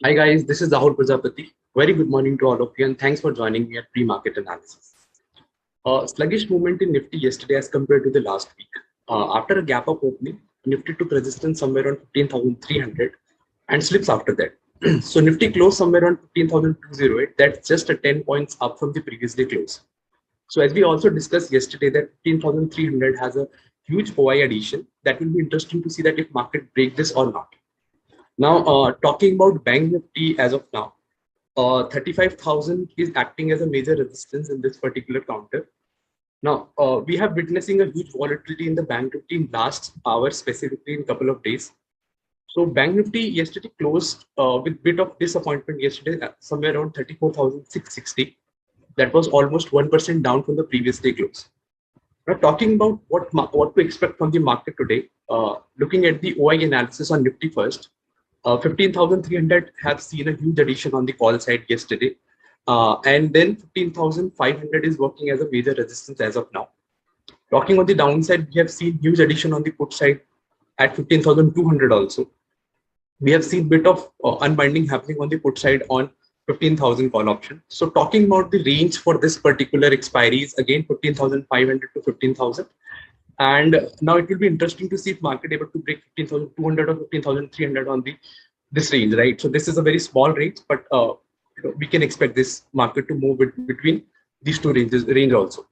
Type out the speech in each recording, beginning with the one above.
Hi guys, this is Rahul Prajapati. Very good morning to all of you and thanks for joining me at pre-market analysis. Sluggish movement in Nifty yesterday as compared to the last week. After a gap up opening, Nifty took resistance somewhere around 15,300 and slips after that. So Nifty closed somewhere around 15,208. That's just a 10 points up from the previous day close. So as we also discussed yesterday that 15,300 has a huge OI addition. That will be interesting to see that if market break this or not. Now, talking about Bank Nifty as of now, 35,000 is acting as a major resistance in this particular counter. Now, we have witnessing a huge volatility in the Bank Nifty in last hour, specifically in couple of days. So Bank Nifty yesterday closed with bit of disappointment yesterday, somewhere around 34,660. That was almost 1% down from the previous day close. Now, talking about what to expect from the market today, looking at the OI analysis on Nifty first, 15,300 have seen a huge addition on the call side yesterday. And then 15,500 is working as a major resistance as of now. Talking on the downside, we have seen huge addition on the put side at 15,200 also. We have seen bit of unbinding happening on the put side on 15,000 call option. So talking about the range for this particular expiry is again 15,500 to 15,000. And now it will be interesting to see if market able to break 15,200 or 15,300 on this range, right? So this is a very small range, but we can expect this market to move between these two range also.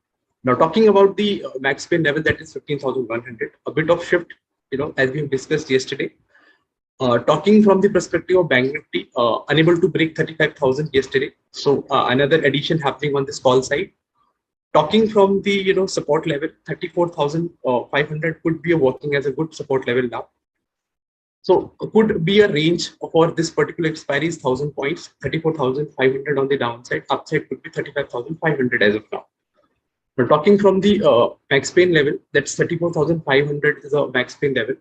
Now talking about the max pay level, that is 15,100, a bit of shift, as we discussed yesterday. Talking from the perspective of Bank Nifty, unable to break 35,000 yesterday. So another addition happening on this call side. Talking from the support level, 34,500 could be working as a good support level now. So could be a range for this particular expiry is 1,000 points, 34,500 on the downside. Upside could be 35,500 as of now. But talking from the max pain level, that's 34,500 is a max pain level.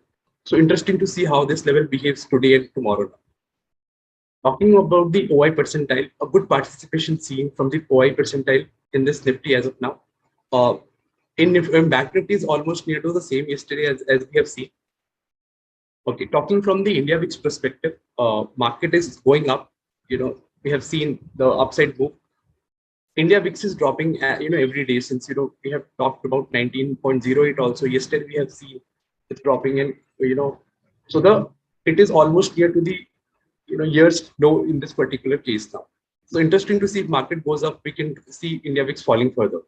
So interesting to see how this level behaves today and tomorrow. Talking about the OI percentile, a good participation seen from the OI percentile in this Nifty as of now. In Bank Nifty is almost near to the same yesterday as we have seen. Okay, talking from the India VIX perspective, market is going up. We have seen the upside move. India VIX is dropping, every day since we have talked about 19.08 also. Yesterday we have seen it's dropping, and so it is almost near to the years low in this particular case now. So interesting to see if market goes up, we can see India VIX falling further.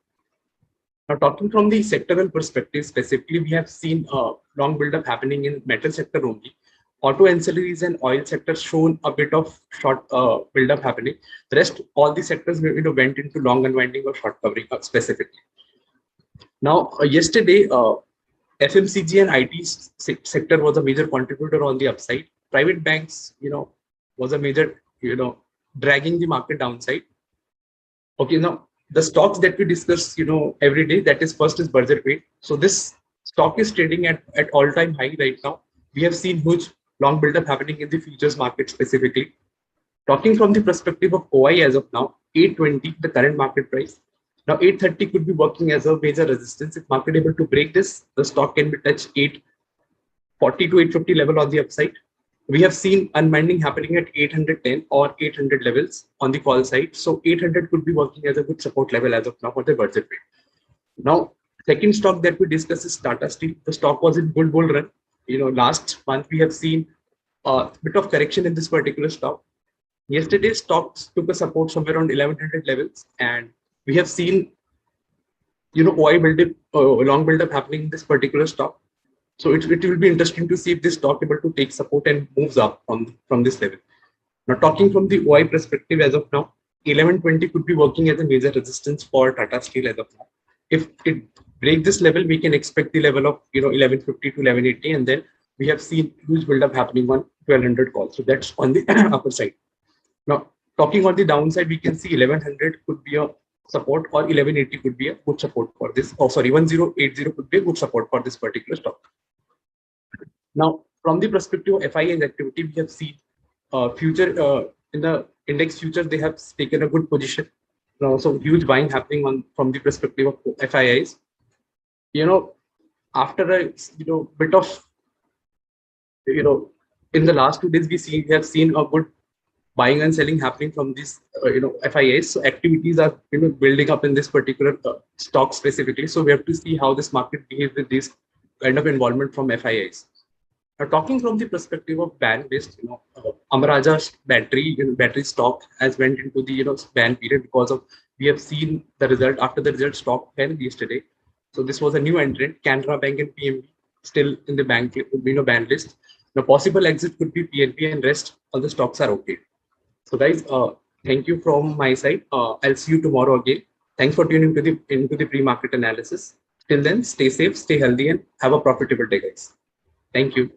Now talking from the sectoral perspective specifically, we have seen a long build-up happening in metal sector only. Auto ancillaries and oil sector shown a bit of short build-up happening. The rest, all the sectors went into long unwinding or short covering specifically. Now yesterday, FMCG and IT sector was a major contributor on the upside. Private banks, was a major, dragging the market downside. Okay, now the stocks that we discuss, every day, that is first is budget weight. So this stock is trading at all-time high right now. We have seen huge long build-up happening in the futures market specifically. Talking from the perspective of OI as of now, 820, the current market price. Now 830 could be working as a major resistance. If market able to break this, the stock can be touch 840 to 850 level on the upside. We have seen unwinding happening at 810 or 800 levels on the call side. So 800 could be working as a good support level as of now for the budget rate. Now, second stock that we discuss is Tata Steel. The stock was in good bull run. Last month we have seen a bit of correction in this particular stock. Yesterday, stocks took a support somewhere around 1100 levels, and we have seen, OI long build up happening in this particular stock. So it will be interesting to see if this stock able to take support and moves up from this level. Now talking from the OI perspective as of now, 1120 could be working as a major resistance for Tata Steel as of now. If it breaks this level, we can expect the level of 1150 to 1180, and then we have seen huge build up happening on 1200 calls. So that's on the upper side. Now talking on the downside, we can see 1100 could be a support, or 1180 could be a good support for this. 1080 could be a good support for this particular stock. Now, from the perspective of FII's activity, we have seen future in the index futures, they have taken a good position. So huge buying happening from the perspective of FIIs. After a bit of in the last 2 days, we have seen a good buying and selling happening from these FIAs. So activities are building up in this particular stock specifically. So we have to see how this market behaves with this kind of involvement from FIAs. Now, talking from the perspective of ban-based, Amaraja's battery stock has went into the ban period because of we have seen the result after the result stock fell yesterday. So this was a new entrant, Canara Bank and PMB still in the ban list. The possible exit could be PNP and rest all the stocks are okay. So guys, thank you from my side. I'll see you tomorrow again. Thanks for tuning into the pre-market analysis. Till then, stay safe, stay healthy, and have a profitable day, guys. Thank you.